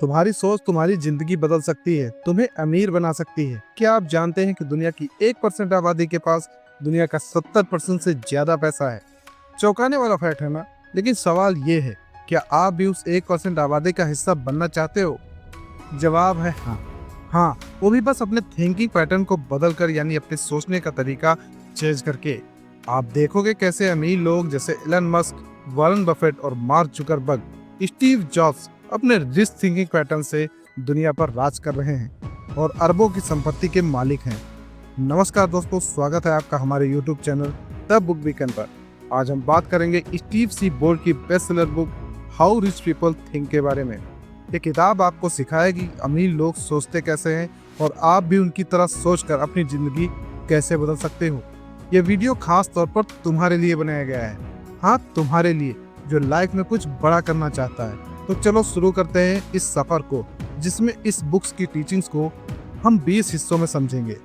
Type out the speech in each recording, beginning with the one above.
तुम्हारी सोच तुम्हारी जिंदगी बदल सकती है, तुम्हें अमीर बना सकती है। क्या आप जानते हैं कि दुनिया की 1% आबादी के पास दुनिया का 70% से ज्यादा पैसा है? चौंकाने वाला फैक्ट है ना? लेकिन सवाल ये है, क्या आप भी उस 1% आबादी का हिस्सा बनना चाहते हो? जवाब है हाँ। हाँ, वो भी बस अपने थिंकिंग पैटर्न को बदल कर, यानी अपने सोचने का तरीका चेंज करके। आप देखोगे कैसे अमीर लोग जैसे एलन मस्क, वॉरेन बफेट और मार्क जुकरबर्ग, स्टीव जॉब्स अपने रिस्क थिंकिंग पैटर्न से दुनिया पर राज कर रहे हैं और अरबों की संपत्ति के मालिक हैं। नमस्कार दोस्तों, स्वागत है आपका हमारे YouTube channel the book weekend पर। आज हम बात करेंगे स्टीव सी बोल्ड की best seller book how rich people think के बारे में। ये किताब आपको सिखाएगी अमीर लोग सोचते कैसे हैं और आप भी उनकी तरह सोचकर अपनी जिंदगी कैसे बदल सकते हो। ये वीडियो खास तौर पर तुम्हारे लिए बनाया गया है। हाँ, तुम्हारे लिए जो लाइफ में कुछ बड़ा करना चाहता है। तो चलो शुरू करते हैं इस सफर को, जिसमें इस बुक्स की टीचिंग्स को हम 20 हिस्सों में समझेंगे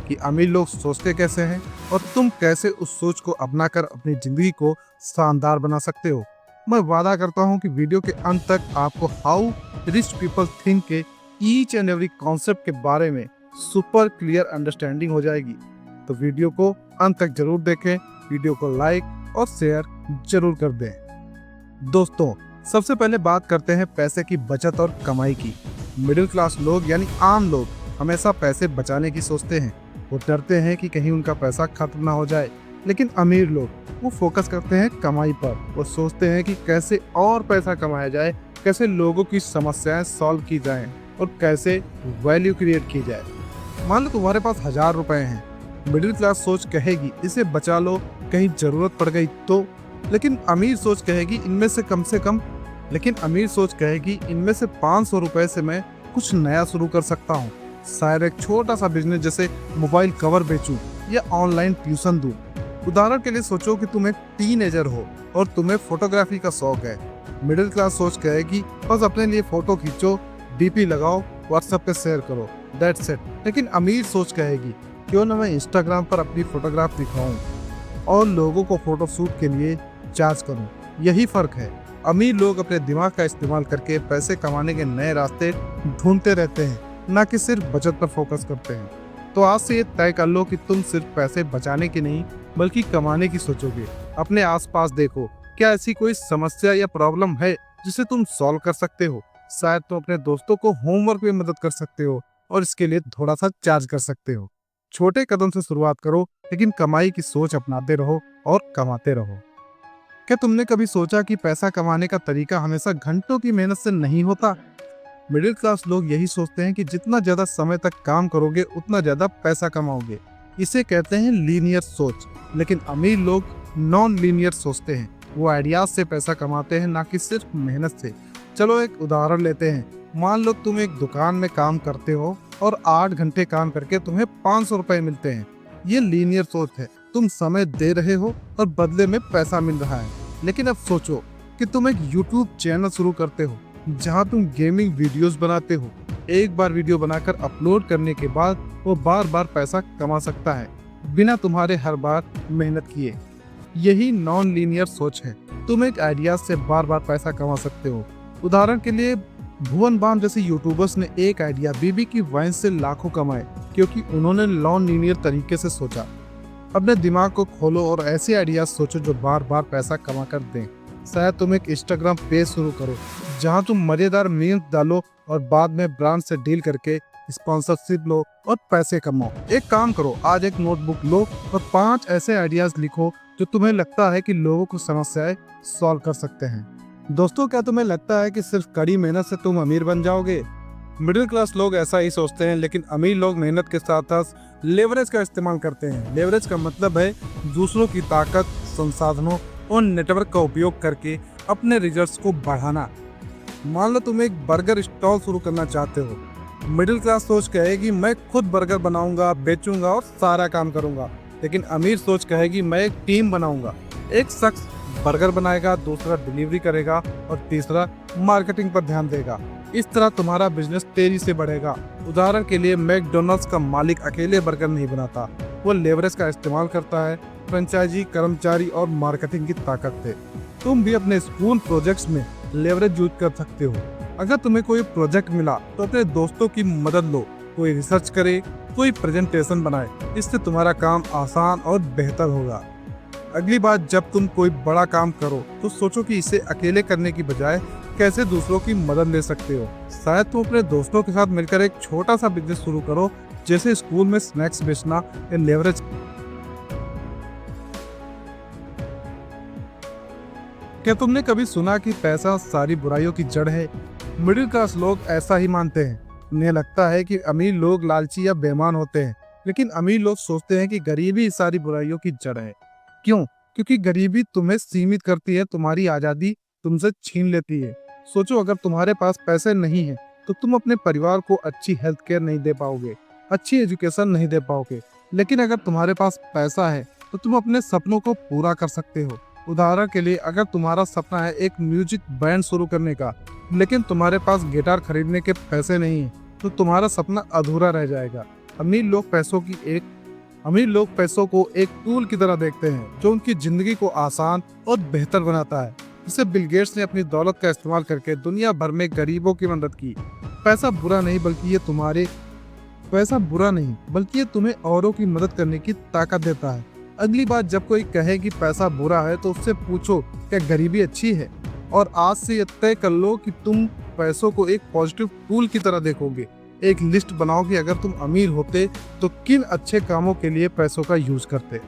कि अमीर लोग सोचते कैसे हैं और तुम कैसे उस सोच को अपनाकर अपनी जिंदगी को शानदार बना सकते हो। मैं वादा करता हूं कि वीडियो के अंत तक आपको हाउ रिच पीपल थिंक के ईच एंड एवरी कॉन्सेप्ट के बारे में सुपर क्लियर अंडरस्टैंडिंग हो जाएगी। तो वीडियो को अंत तक जरूर देखें, वीडियो को लाइक और शेयर जरूर कर दें। दोस्तों, सबसे पहले बात करते हैं पैसे की बचत और कमाई की। मिडिल क्लास लोग यानी आम लोग हमेशा पैसे बचाने की सोचते हैं। वो डरते हैं कि कहीं उनका पैसा खत्म ना हो जाए। लेकिन अमीर लोग वो फोकस करते हैं कमाई पर। वो सोचते हैं कि कैसे और पैसा कमाया जाए, कैसे लोगों की समस्याएं सॉल्व की जाएं और कैसे वैल्यू क्रिएट की जाए। मान लो तुम्हारे पास 1000 रुपए हैं। मिडिल क्लास सोच कहेगी इसे बचा लो, कहीं जरूरत पड़ गई तो। लेकिन अमीर सोच कहेगी इनमें से इनमें से 500 रुपए से मैं कुछ नया शुरू कर सकता हूँ। शायद एक छोटा सा बिजनेस जैसे मोबाइल कवर बेचूं या ऑनलाइन ट्यूशन दूं। उदाहरण के लिए सोचो कि तुम एक टीनेजर हो और तुम्हें फोटोग्राफी का शौक है। मिडिल क्लास सोच कहेगी बस अपने लिए फोटो खींचो, डीपी लगाओ, व्हाट्सएप पे शेयर करो, दैट्स इट। लेकिन अमीर सोच कहेगी क्यों ना मैं इंस्टाग्राम पर अपनी फोटोग्राफ दिखाऊं और लोगों को फोटो शूट के लिए चार्ज करूं। यही फर्क है। अमीर लोग अपने दिमाग का इस्तेमाल करके पैसे कमाने के नए रास्ते ढूंढते रहते हैं, न कि सिर्फ बचत पर फोकस करते हैं। तो आज से ये तय कर लो कि तुम सिर्फ पैसे बचाने की नहीं बल्कि कमाने की सोचोगे। अपने आसपास देखो, क्या ऐसी कोई समस्या या प्रॉब्लम है जिसे तुम सॉल्व कर सकते हो? शायद तुम अपने दोस्तों को होमवर्क में मदद कर सकते हो और इसके लिए थोड़ा सा चार्ज कर सकते हो। छोटे कदम से शुरुआत करो, लेकिन कमाई की सोच अपनाते रहो और कमाते रहो। क्या तुमने कभी सोचा कि पैसा कमाने का तरीका हमेशा घंटों की मेहनत से नहीं होता? मिडिल क्लास लोग यही सोचते हैं कि जितना ज्यादा समय तक काम करोगे उतना ज्यादा पैसा कमाओगे। इसे कहते हैं लीनियर सोच। लेकिन अमीर लोग नॉन लीनियर सोचते हैं। वो आइडियाज से पैसा कमाते हैं, ना कि सिर्फ मेहनत से। चलो एक उदाहरण लेते हैं। मान लो तुम एक दुकान में काम करते हो और 8 घंटे काम करके तुम्हें 500 रुपए मिलते हैं। ये लीनियर सोच है। तुम समय दे रहे हो और बदले में पैसा मिल रहा है। लेकिन अब सोचो कि तुम एक YouTube चैनल शुरू करते हो जहां तुम गेमिंग वीडियोस बनाते हो। एक बार वीडियो बनाकर अपलोड करने के बाद वो बार बार पैसा कमा सकता है, बिना तुम्हारे हर बार मेहनत किए। यही नॉन लीनियर सोच है। तुम एक आइडिया से बार बार पैसा कमा सकते हो। उदाहरण के लिए भुवन बाम जैसे यूट्यूबर्स ने एक आइडिया बीबी की वाइन से लाखों कमाए, क्योंकि उन्होंने नॉन लीनियर तरीके से सोचा। अपने दिमाग को खोलो और ऐसे आइडियाज सोचो जो बार बार पैसा कमा कर दें। शायद तुम एक इंस्टाग्राम पेज शुरू करो जहां तुम मजेदार मीम्स डालो और बाद में ब्रांड से डील करके स्पॉन्सरशिप लो और पैसे कमाओ। एक काम करो, आज एक नोटबुक लो और 5 ऐसे आइडियाज लिखो जो तुम्हें लगता है कि लोगों को समस्याएं सॉल्व कर सकते हैं। दोस्तों, क्या तुम्हें लगता है कि सिर्फ कड़ी मेहनत से तुम अमीर बन जाओगे? मिडिल क्लास लोग ऐसा ही सोचते हैं, लेकिन अमीर लोग मेहनत के साथ साथ लेवरेज का इस्तेमाल करते हैं। लेवरेज का मतलब है दूसरों की ताकत, संसाधनों और नेटवर्क का उपयोग करके अपने रिजल्ट्स को बढ़ाना। मान लो तुम एक बर्गर स्टॉल शुरू करना चाहते हो। मिडिल क्लास सोच कहेगी मैं खुद बर्गर बनाऊंगा, बेचूंगा और सारा काम करूंगा। लेकिन अमीर सोच कहेगी मैं एक टीम बनाऊंगा। एक शख्स बर्गर बनाएगा, दूसरा डिलीवरी करेगा और तीसरा मार्केटिंग पर ध्यान देगा। इस तरह तुम्हारा बिजनेस तेजी से बढ़ेगा। उदाहरण के लिए मैकडॉनल्ड्स का मालिक अकेले बर्गर नहीं बनाता, वो लेवरेज का इस्तेमाल करता है, फ्रेंचाइजी, कर्मचारी और मार्केटिंग की ताकत से। तुम भी अपने स्कूल प्रोजेक्ट्स में लेवरेज यूज कर सकते हो। अगर तुम्हें कोई प्रोजेक्ट मिला तो अपने दोस्तों की मदद लो, कोई रिसर्च करे, कोई प्रेजेंटेशन बनाए। इससे तुम्हारा काम आसान और बेहतर होगा। अगली बार जब तुम कोई बड़ा काम करो तो सोचो कि इसे अकेले करने की बजाय कैसे दूसरों की मदद ले सकते हो। शायद तुम अपने दोस्तों के साथ मिलकर एक छोटा सा बिजनेस शुरू करो, जैसे स्कूल में स्नैक्स बेचना या लेवरेज। क्या तुमने कभी सुना कि पैसा सारी बुराइयों की जड़ है? मिडिल क्लास लोग ऐसा ही मानते हैं। उन्हें लगता है कि अमीर लोग लालची या बेईमान होते हैं, लेकिन अमीर लोग सोचते हैं कि गरीबी सारी बुराइयों की जड़ है। क्यों? क्योंकि गरीबी तुम्हें सीमित करती है, तुम्हारी आजादी तुमसे छीन लेती है। सोचो, अगर तुम्हारे पास पैसे नहीं है तो तुम अपने परिवार को अच्छी हेल्थ केयर नहीं दे पाओगे, अच्छी एजुकेशन नहीं दे पाओगे। लेकिन अगर तुम्हारे पास पैसा है तो तुम अपने सपनों को पूरा कर सकते हो। उदाहरण के लिए, अगर तुम्हारा सपना है एक म्यूजिक बैंड शुरू करने का, लेकिन तुम्हारे पास गिटार खरीदने के पैसे नहीं है, तो तुम्हारा सपना अधूरा रह जाएगा। अमीर लोग पैसों को एक टूल की तरह देखते हैं जो उनकी जिंदगी को आसान और बेहतर बनाता है। जैसे बिल गेट्स ने अपनी दौलत का इस्तेमाल करके दुनिया भर में गरीबों की मदद की। पैसा बुरा नहीं बल्कि ये तुम्हें औरों की मदद करने की ताकत देता है। अगली बार जब कोई कहे कि पैसा बुरा है तो उससे पूछो, क्या गरीबी अच्छी है? और आज से ये तय कर लो कि तुम पैसों को एक पॉजिटिव टूल की तरह देखोगे। एक लिस्ट बनाओ कि अगर तुम अमीर होते तो किन अच्छे कामों के लिए पैसों का यूज करते।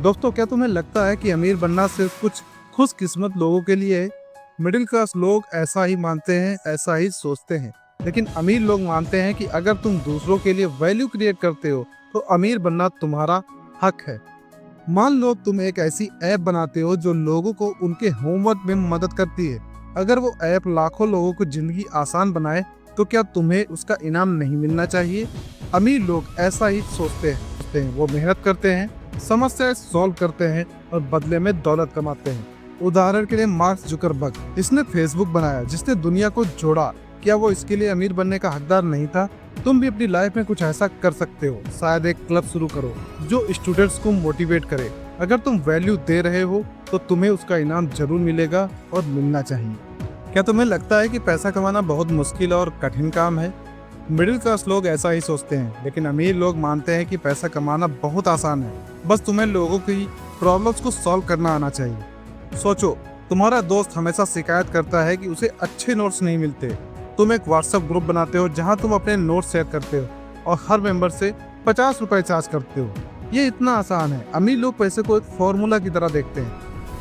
दोस्तों, क्या तुम्हें लगता है कि अमीर बनना सिर्फ कुछ खुशकिस्मत लोगों के लिए है? मिडिल क्लास लोग ऐसा ही मानते हैं, ऐसा ही सोचते हैं। लेकिन अमीर लोग मानते हैं कि अगर तुम दूसरों के लिए वैल्यू क्रिएट करते हो तो अमीर बनना तुम्हारा हक है। मान लो तुम एक ऐसी ऐप बनाते हो जो लोगों को उनके होमवर्क में मदद करती है। अगर वो ऐप लाखों लोगों को जिंदगी आसान बनाए तो क्या तुम्हें उसका इनाम नहीं मिलना चाहिए? अमीर लोग ऐसा ही सोचते हैं। वो मेहनत करते हैं, समस्याएं सॉल्व करते हैं और बदले में दौलत कमाते हैं। उदाहरण के लिए मार्क जुकरबर्ग, जिसने फेसबुक बनाया, जिसने दुनिया को जोड़ा, क्या वो इसके लिए अमीर बनने का हकदार नहीं था? तुम भी अपनी लाइफ में कुछ ऐसा कर सकते हो। शायद एक क्लब शुरू करो जो स्टूडेंट्स को मोटिवेट करे। अगर तुम वैल्यू दे रहे हो तो तुम्हें उसका इनाम जरूर मिलेगा और मिलना चाहिए। क्या तुम्हें लगता है कि पैसा कमाना बहुत मुश्किल और कठिन काम है? मिडिल क्लास लोग ऐसा ही सोचते हैं, लेकिन अमीर लोग मानते हैं कि पैसा कमाना बहुत आसान है। बस तुम्हें लोगों की प्रॉब्लम्स को सॉल्व करना आना चाहिए। सोचो, तुम्हारा दोस्त हमेशा शिकायत करता है कि उसे अच्छे नोट्स नहीं मिलते। तुम एक व्हाट्सएप ग्रुप बनाते हो जहां तुम अपने नोट्स शेयर करते हो और हर मेंबर से 50 रुपए चार्ज करते हो। ये इतना आसान है। अमीर लोग पैसे को एक फॉर्मूला की तरह देखते हैं।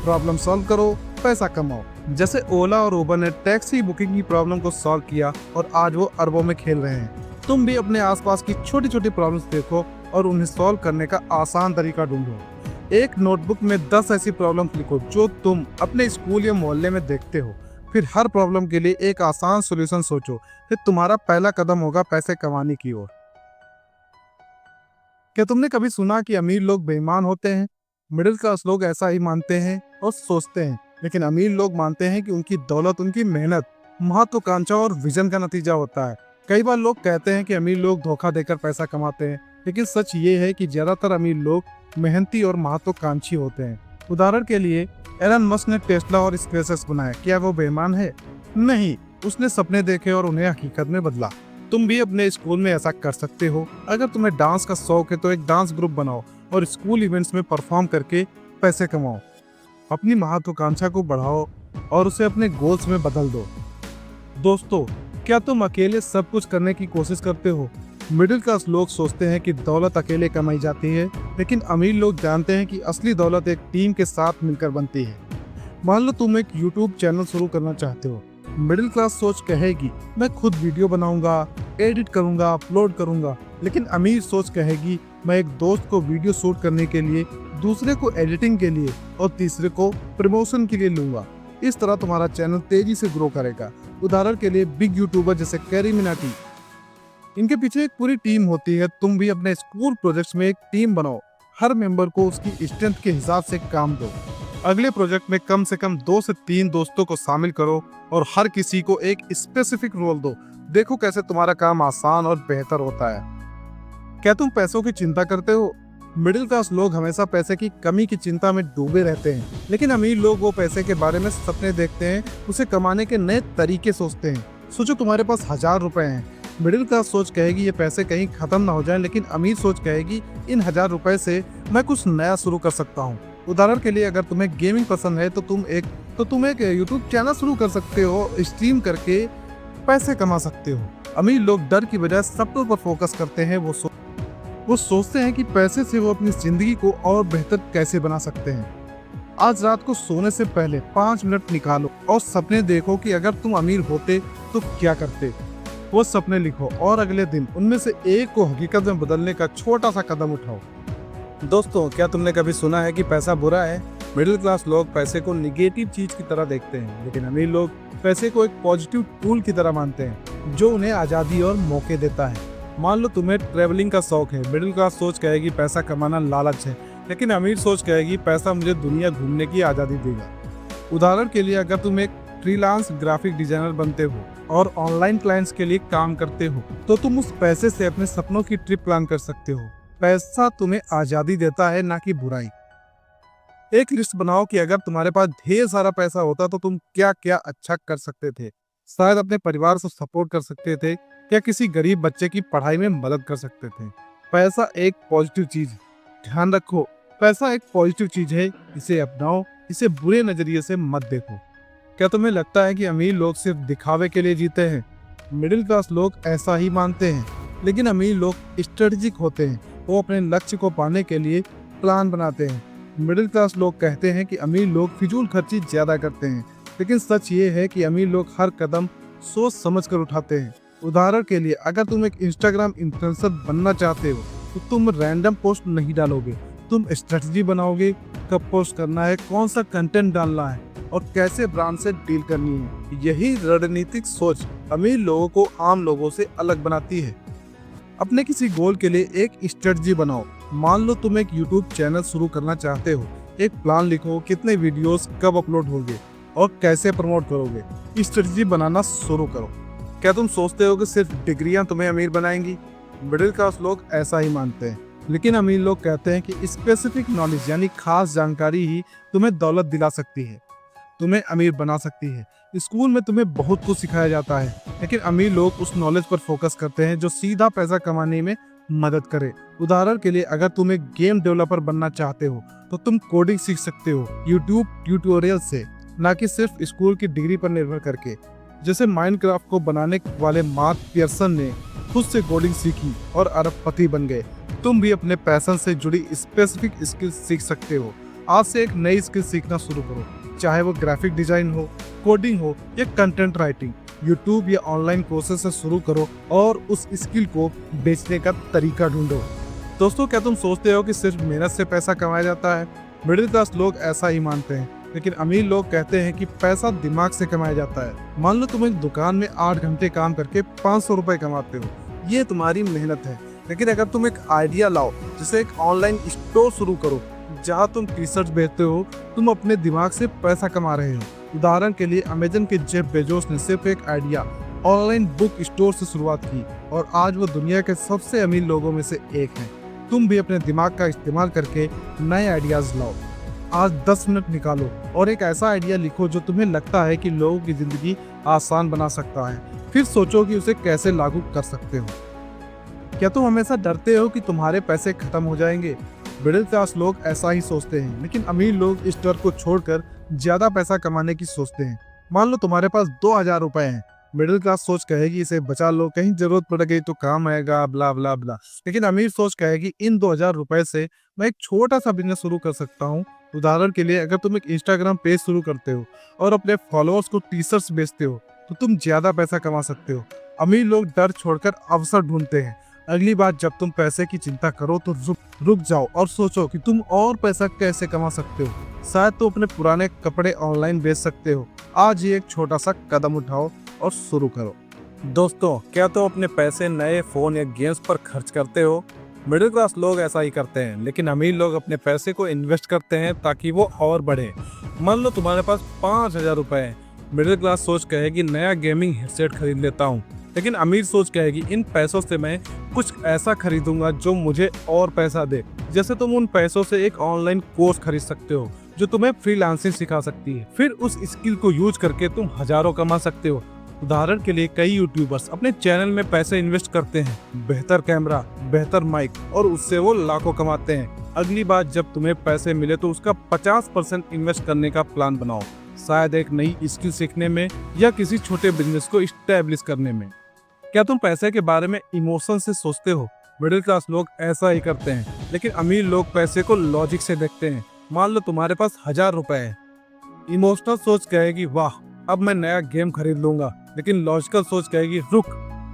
प्रॉब्लम सॉल्व करो, पैसा कमाओ। जैसे ओला और उबर ने टैक्सी बुकिंग की प्रॉब्लम को सॉल्व किया और आज वो अरबों में खेल रहे हैं। तुम भी अपने आसपास की छोटी छोटी प्रॉब्लम्स देखो और उन्हें सॉल्व करने का आसान तरीका ढूंढो। एक नोटबुक में 10 ऐसी प्रॉब्लम्स लिखो जो तुम अपने स्कूल या मोहल्ले में देखते हो। फिर हर प्रॉब्लम के लिए एक आसान सॉल्यूशन सोचो। फिर तुम्हारा पहला कदम होगा पैसे कमाने की ओर। क्या तुमने कभी सुना कि अमीर लोग बेईमान होते हैं? मिडिल क्लास लोग ऐसा ही मानते हैं और सोचते हैं, लेकिन अमीर लोग मानते हैं कि उनकी दौलत उनकी मेहनत, महत्वाकांक्षा और विजन का नतीजा होता है। कई बार लोग कहते हैं कि अमीर लोग धोखा देकर पैसा कमाते हैं, लेकिन सच ये है कि ज्यादातर अमीर लोग मेहनती और महत्वाकांक्षी होते हैं। उदाहरण के लिए, एलन मस्क ने टेस्ला और स्पेसएक्स बनाया। क्या वो बेईमान है? नहीं, उसने सपने देखे और उन्हें हकीकत में बदला। तुम भी अपने स्कूल में ऐसा कर सकते हो। अगर तुम्हें डांस का शौक है तो एक डांस ग्रुप बनाओ और स्कूल इवेंट्स में परफॉर्म करके पैसे कमाओ। अपनी महत्वाकांक्षा को बढ़ाओ और उसे अपने गोल्स में बदल दो। दोस्तों, क्या तुम अकेले सब कुछ करने की कोशिश करते हो? मिडिल क्लास लोग सोचते हैं कि दौलत अकेले कमाई जाती है, लेकिन अमीर लोग जानते हैं कि असली दौलत एक टीम के साथ मिलकर बनती है। मान लो तुम एक YouTube चैनल शुरू करना चाहते हो। मिडिल क्लास सोच कहेगी, मैं खुद वीडियो बनाऊंगा, एडिट करूंगा, अपलोड करूंगा। लेकिन अमीर सोच कहेगी, मैं एक दोस्त को वीडियो शूट करने के लिए, दूसरे को एडिटिंग के लिए और तीसरे को प्रमोशन के लिए लूंगा। इस तरह तुम्हारा चैनल तेजी से ग्रो करेगा। उदाहरण के लिए बिग यूट्यूबर जैसे कैरी मिनाटी, इनके पीछे एक पूरी टीम होती है। तुम भी अपने स्कूल प्रोजेक्ट्स में एक टीम बनाओ। हर मेंबर को उसकी स्ट्रेंथ के हिसाब से काम दो। अगले प्रोजेक्ट में कम से कम 2 से 3 दोस्तों को शामिल करो और हर किसी को एक स्पेसिफिक रोल दो। देखो कैसे तुम्हारा काम आसान और बेहतर होता है। क्या तुम पैसों की चिंता करते हो? मिडिल क्लास लोग हमेशा पैसे की कमी की चिंता में डूबे रहते हैं, लेकिन अमीर लोग वो पैसे के बारे में सपने देखते हैं, उसे कमाने के नए तरीके सोचते हैं। सोचो तुम्हारे पास 1000 रुपए हैं। मिडिल क्लास सोच कहेगी ये पैसे कहीं खत्म ना हो जाएं, लेकिन अमीर सोच कहेगी इन 1000 रुपए से मैं कुछ नया शुरू कर सकता हूँ। उदाहरण के लिए, अगर तुम्हें गेमिंग पसंद है तो तुम एक यूट्यूब चैनल शुरू कर सकते हो, स्ट्रीम करके पैसे कमा सकते हो। अमीर लोग डर की बजाय सपनों पर फोकस करते हैं। वो सोचते हैं कि पैसे से वो अपनी जिंदगी को और बेहतर कैसे बना सकते हैं। आज रात को सोने से पहले 5 मिनट निकालो और सपने देखो कि अगर तुम अमीर होते तो क्या करते। वो सपने लिखो और अगले दिन उनमें से एक को हकीकत में बदलने का छोटा सा कदम उठाओ। दोस्तों, क्या तुमने कभी सुना है कि पैसा बुरा है? मिडिल क्लास लोग पैसे को निगेटिव चीज की तरह देखते हैं, लेकिन अमीर लोग पैसे को एक पॉजिटिव टूल की तरह मानते हैं जो उन्हें आजादी और मौके देता है। मान लो तुम्हें ट्रैवलिंग का शौक है। मिडिल क्लास सोच कहेगी पैसा कमाना लालच है, लेकिन अमीर सोच कहेगी पैसा मुझे दुनिया घूमने की आजादी देगा। उदाहरण के लिए, अगर तुम एक फ्रीलांस ग्राफिक डिजाइनर बनते हो और ऑनलाइन क्लाइंट्स के लिए काम करते हो, तो तुम उस पैसे से अपने सपनों की ट्रिप प्लान कर सकते हो। पैसा तुम्हें आजादी देता है, ना कि बुराई। एक लिस्ट बनाओ कि अगर तुम्हारे पास ढेर सारा पैसा होता तो तुम क्या क्या अच्छा कर सकते थे। शायद अपने परिवार को सपोर्ट कर सकते थे, क्या किसी गरीब बच्चे की पढ़ाई में मदद कर सकते थे। पैसा एक पॉजिटिव चीज है। ध्यान रखो, पैसा एक पॉजिटिव चीज है, इसे अपनाओ, इसे बुरे नजरिए से मत देखो। क्या तुम्हें लगता है कि अमीर लोग सिर्फ दिखावे के लिए जीते हैं? मिडिल क्लास लोग ऐसा ही मानते हैं, लेकिन अमीर लोग स्ट्रेटेजिक होते हैं। वो अपने लक्ष्य को पाने के लिए प्लान बनाते हैं। मिडिल क्लास लोग कहते हैं कि अमीर लोग फिजूल खर्ची ज्यादा करते हैं, लेकिन सच ये है कि अमीर लोग हर कदम सोच समझ कर उठाते हैं। उदाहरण के लिए, अगर तुम एक इंस्टाग्राम इन्फ्लुएंसर बनना चाहते हो तो तुम रैंडम पोस्ट नहीं डालोगे, तुम स्ट्रेटजी बनाओगे। कब पोस्ट करना है, कौन सा कंटेंट डालना है और कैसे ब्रांड से डील करनी है। यही रणनीतिक सोच अमीर लोगों को आम लोगों से अलग बनाती है। अपने किसी गोल के लिए एक स्ट्रेटजी बनाओ। मान लो तुम एक यूट्यूब चैनल शुरू करना चाहते हो। एक प्लान लिखो, कितने वीडियोस कब अपलोड होंगे और कैसे प्रमोट करोगे। स्ट्रेटजी बनाना शुरू करो। क्या तुम सोचते हो कि सिर्फ डिग्रियां तुम्हें अमीर बनाएंगी? मिडिल क्लास लोग ऐसा ही मानते हैं, लेकिन अमीर लोग कहते हैं कि स्पेसिफिक नॉलेज यानी खास जानकारी ही तुम्हें दौलत दिला सकती है, तुम्हें अमीर बना सकती है। स्कूल में तुम्हें बहुत कुछ सिखाया जाता है, लेकिन अमीर लोग उस नॉलेज पर फोकस करते हैं जो सीधा पैसा कमाने में मदद करे। उदाहरण के लिए, अगर तुम एक गेम डेवलपर बनना चाहते हो तो तुम कोडिंग सीख सकते हो यूट्यूब ट्यूटोरियल से, ना कि सिर्फ स्कूल की डिग्री पर निर्भर करके। जैसे माइनक्राफ्ट को बनाने वाले मार्क पियर्सन ने खुद से कोडिंग सीखी और अरबपति बन गए। तुम भी अपने पैशन से जुड़ी स्पेसिफिक स्किल सीख सकते हो। आज से एक नई स्किल सीखना शुरू करो, चाहे वो ग्राफिक डिजाइन हो, कोडिंग हो या कंटेंट राइटिंग। यूट्यूब या ऑनलाइन कोर्सेज से शुरू करो और उस स्किल को बेचने का तरीका ढूंढो। दोस्तों, क्या तुम सोचते हो कि सिर्फ मेहनत से पैसा कमाया जाता है? मिडिल क्लास लोग ऐसा ही मानते हैं, लेकिन अमीर लोग कहते हैं कि पैसा दिमाग से कमाया जाता है। मान लो तुम एक दुकान में 8 घंटे काम करके 500 रुपए कमाते हो, ये तुम्हारी मेहनत है। लेकिन अगर तुम एक आइडिया लाओ, जैसे एक ऑनलाइन स्टोर शुरू करो जहां तुम टी शर्ट बेचते हो, तुम अपने दिमाग से पैसा कमा रहे हो। उदाहरण के लिए, अमेजन के जेफ बेजोस ने सिर्फ एक आइडिया ऑनलाइन बुक स्टोर से शुरुआत की और आज वो दुनिया के सबसे अमीर लोगों में से एक है। तुम भी अपने दिमाग का इस्तेमाल करके नए आइडियाज लाओ। आज 10 मिनट निकालो और एक ऐसा आइडिया लिखो जो तुम्हें लगता है कि लोगों की जिंदगी आसान बना सकता है। फिर सोचो कि उसे कैसे लागू कर सकते हो। क्या तुम हमेशा डरते हो कि तुम्हारे पैसे खत्म हो जाएंगे? मिडिल क्लास लोग ऐसा ही सोचते हैं, लेकिन अमीर लोग इस डर को छोड़कर ज्यादा पैसा कमाने की सोचते हैं। मान लो तुम्हारे पास 2000 रुपए हैं। मिडिल क्लास सोच कहेगी इसे बचा लो, कहीं जरूरत पड़ गई तो काम आएगा, ब्ला ब्ला ब्ला। लेकिन अमीर सोच कहेगी इन 2000 रुपए से मैं एक छोटा सा बिजनेस शुरू कर सकता हूँ। उदाहरण के लिए, अगर तुम एक इंस्टाग्राम पेज शुरू करते हो और अपने फॉलोअर्स को टी शर्ट्स बेचते हो तो तुम ज्यादा पैसा कमा सकते हो। अमीर लोग डर छोड़कर अवसर ढूंढते हैं। अगली बार जब तुम पैसे की चिंता करो तो रुक जाओ और सोचो कि तुम और पैसा कैसे कमा सकते हो। शायद तो अपने पुराने कपड़े ऑनलाइन बेच सकते हो। आज ही एक छोटा सा कदम उठाओ और शुरू करो। दोस्तों, क्या तुम अपने पैसे नए फोन या गेम्स पर खर्च करते हो? मिडिल क्लास लोग ऐसा ही करते हैं, लेकिन अमीर लोग अपने पैसे को इन्वेस्ट करते हैं ताकि वो और बढ़े। मान लो तुम्हारे पास 5000 रुपए है। मिडिल क्लास सोच कहेगी नया गेमिंग हेडसेट खरीद लेता हूँ, लेकिन अमीर सोच क्या है कि इन पैसों से मैं कुछ ऐसा खरीदूंगा जो मुझे और पैसा दे। जैसे तुम उन पैसों से एक ऑनलाइन कोर्स खरीद सकते हो जो तुम्हें फ्रीलांसिंग सिखा सकती है, फिर उस स्किल को यूज करके तुम हजारों कमा सकते हो। उदाहरण के लिए कई यूट्यूबर्स अपने चैनल में पैसे इन्वेस्ट करते हैं, बेहतर कैमरा, बेहतर माइक, और उससे वो लाखों कमाते हैं। अगली बार जब तुम्हें पैसे मिले तो उसका 50% इन्वेस्ट करने का प्लान बनाओ, शायद एक नई स्किल सीखने में या किसी छोटे बिजनेस को इस्टेब्लिश करने में। क्या तुम पैसे के बारे में इमोशन से सोचते हो? मिडिल क्लास लोग ऐसा ही करते हैं, लेकिन अमीर लोग पैसे को लॉजिक से देखते हैं। मान लो तुम्हारे पास 1000 रुपए है, इमोशनल सोच कहेगी वाह अब मैं नया गेम खरीद लूंगा, लेकिन लॉजिकल सोच कहेगी रुक,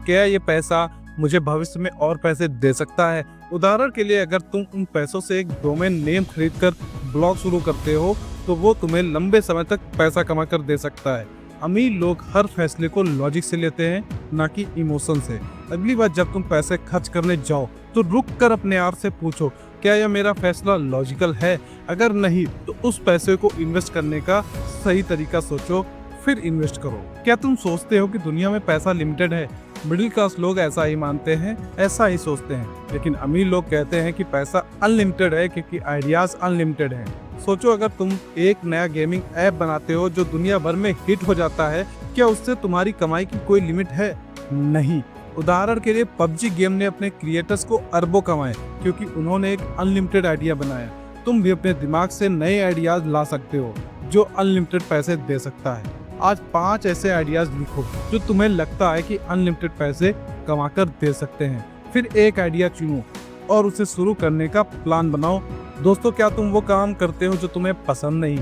क्या ये पैसा मुझे भविष्य में और पैसे दे सकता है? उदाहरण के लिए अगर तुम उन पैसों से एक डोमेन नेम खरीदकर ब्लॉग शुरू करते हो तो वो तुम्हें लंबे समय तक पैसा कमा कर दे सकता है। अमीर लोग हर फैसले को लॉजिक से लेते हैं, ना कि इमोशन से। अगली बार जब तुम पैसे खर्च करने जाओ तो रुक कर अपने आप से पूछो, क्या यह मेरा फैसला लॉजिकल है? अगर नहीं तो उस पैसे को इन्वेस्ट करने का सही तरीका सोचो, फिर इन्वेस्ट करो। क्या तुम सोचते हो कि दुनिया में पैसा लिमिटेड है? मिडिल क्लास लोग ऐसा ही मानते हैं, ऐसा ही सोचते हैं, लेकिन अमीर लोग कहते हैं कि पैसा अनलिमिटेड है क्योंकि आइडियाज अनलिमिटेड हैं। सोचो, अगर तुम एक नया गेमिंग ऐप बनाते हो जो दुनिया भर में हिट हो जाता है, क्या उससे तुम्हारी कमाई की कोई लिमिट है? नहीं। उदाहरण के लिए पबजी गेम ने अपने क्रिएटर्स को अरबों कमाए क्योंकि उन्होंने एक अनलिमिटेड आइडिया बनाया। तुम भी अपने दिमाग से नए आइडियाज ला सकते हो जो अनलिमिटेड पैसे दे सकता है। आज 5 ऐसे आइडियाज लिखो जो तुम्हें लगता है कि अनलिमिटेड पैसे कमाकर दे सकते हैं। फिर एक आइडिया चुनो और उसे शुरू करने का प्लान बनाओ। दोस्तों, क्या तुम वो काम करते हो जो तुम्हें पसंद नहीं?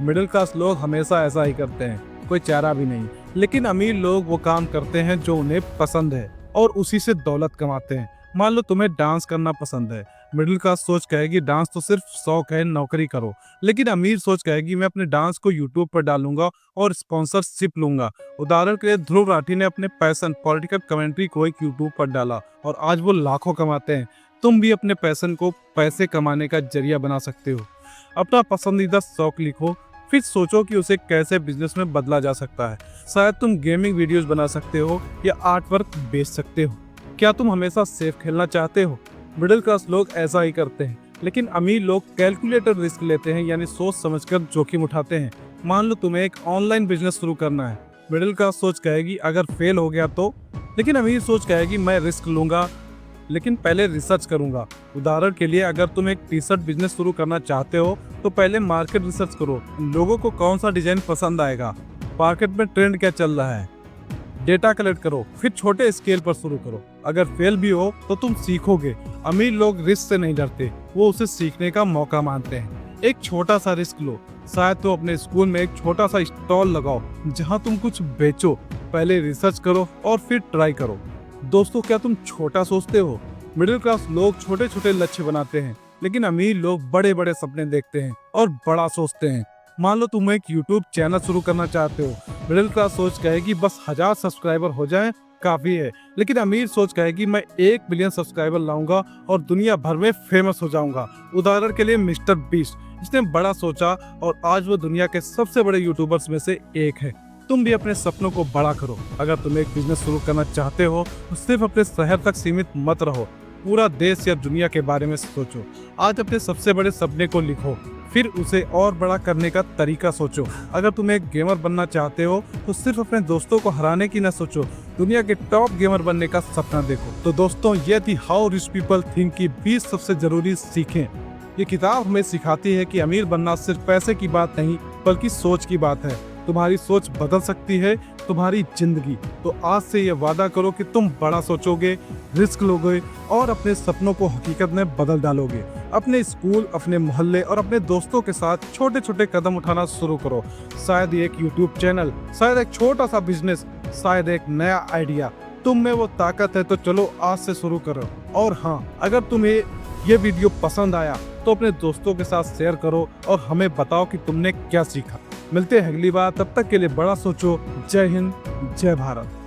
मिडिल क्लास लोग हमेशा ऐसा ही करते हैं, कोई चारा भी नहीं। लेकिन अमीर लोग वो काम करते हैं जो उन्हें पसंद है और उसी से दौलत कमाते हैं। मान लो तुम्हें डांस करना पसंद है। मिडिल क्लास सोच कहेगी डांस तो सिर्फ शौक है, नौकरी करो। लेकिन अमीर सोच कहेगी मैं अपने डांस को यूट्यूब पर डालूंगा और स्पॉन्सरशिप लूंगा। उदाहरण के लिए ध्रुव राठी ने अपने पैशन पॉलिटिकल कमेंट्री को एक यूट्यूब पर डाला और आज वो लाखों कमाते हैं। तुम भी अपने पैशन को पैसे कमाने का जरिया बना सकते हो। अपना पसंदीदा शौक लिखो, फिर सोचो कि उसे कैसे बिजनेस में बदला जा सकता है। शायद तुम गेमिंग वीडियोस बना सकते हो या आर्ट वर्क बेच सकते हो। क्या तुम हमेशा सेफ खेलना चाहते हो? मिडिल क्लास लोग ऐसा ही करते हैं, लेकिन अमीर लोग कैलकुलेटर रिस्क लेते हैं, यानी सोच समझकर जोखिम उठाते हैं। मान लो तुम्हें एक ऑनलाइन बिजनेस शुरू करना है। मिडिल क्लास सोच कहेगी अगर फेल हो गया तो, लेकिन अमीर सोच कहेगी मैं रिस्क लूंगा लेकिन पहले रिसर्च करूंगा। उदाहरण के लिए अगर तुम एक टी शर्ट बिजनेस शुरू करना चाहते हो तो पहले मार्केट रिसर्च करो, लोगों को कौन सा डिजाइन पसंद आएगा, मार्केट में ट्रेंड क्या चल रहा है, डेटा कलेक्ट करो, फिर छोटे स्केल पर शुरू करो। अगर फेल भी हो तो तुम सीखोगे। अमीर लोग रिस्क से नहीं डरते, वो उसे सीखने का मौका मानते हैं। एक छोटा सा रिस्क लो, शायद तो अपने स्कूल में एक छोटा सा स्टॉल लगाओ जहां तुम कुछ बेचो। पहले रिसर्च करो और फिर ट्राई करो। दोस्तों, क्या तुम छोटा सोचते हो? मिडिल क्लास लोग छोटे छोटे लक्ष्य बनाते हैं, लेकिन अमीर लोग बड़े बड़े सपने देखते हैं और बड़ा सोचते हैं। मान लो तुम एक YouTube चैनल शुरू करना चाहते हो। मिडिल क्लास सोच कहेगी बस 1000 सब्सक्राइबर हो जाए काफी है, लेकिन अमीर सोच कहेगी मैं 1 बिलियन सब्सक्राइबर लाऊंगा और दुनिया भर में फेमस हो जाऊंगा। उदाहरण के लिए मिस्टर बीस्ट, इसने बड़ा सोचा और आज वो दुनिया के सबसे बड़े यूट्यूबर्स में से एक है। तुम भी अपने सपनों को बड़ा करो। अगर तुम एक बिजनेस शुरू करना चाहते हो तो सिर्फ अपने शहर तक सीमित मत रहो, पूरा देश या दुनिया के बारे में सोचो। आज अपने सबसे बड़े सपने को लिखो, फिर उसे और बड़ा करने का तरीका सोचो। अगर तुम एक गेमर बनना चाहते हो तो सिर्फ अपने दोस्तों को हराने की न सोचो, दुनिया के टॉप गेमर बनने का सपना देखो। तो दोस्तों, ये थी हाउ रिच पीपल थिंक की 20 सबसे जरूरी सीखें। ये किताब हमें सिखाती है कि अमीर बनना सिर्फ पैसे की बात नहीं बल्कि सोच की बात है। तुम्हारी सोच बदल सकती है तुम्हारी जिंदगी। तो आज से ये वादा करो कि तुम बड़ा सोचोगे, रिस्क लोगे और अपने सपनों को हकीकत में बदल डालोगे। अपने स्कूल, अपने मोहल्ले और अपने दोस्तों के साथ छोटे छोटे कदम उठाना शुरू करो। शायद एक YouTube चैनल, शायद एक छोटा सा बिजनेस, शायद एक नया आइडिया। तुम में वो ताकत है, तो चलो आज से शुरू करो। और हाँ, अगर तुम्हें ये वीडियो पसंद आया तो अपने दोस्तों के साथ शेयर करो और हमें बताओ कि तुमने क्या सीखा। मिलते हैं अगली बार, तब तक के लिए बड़ा सोचो। जय हिंद, जय भारत।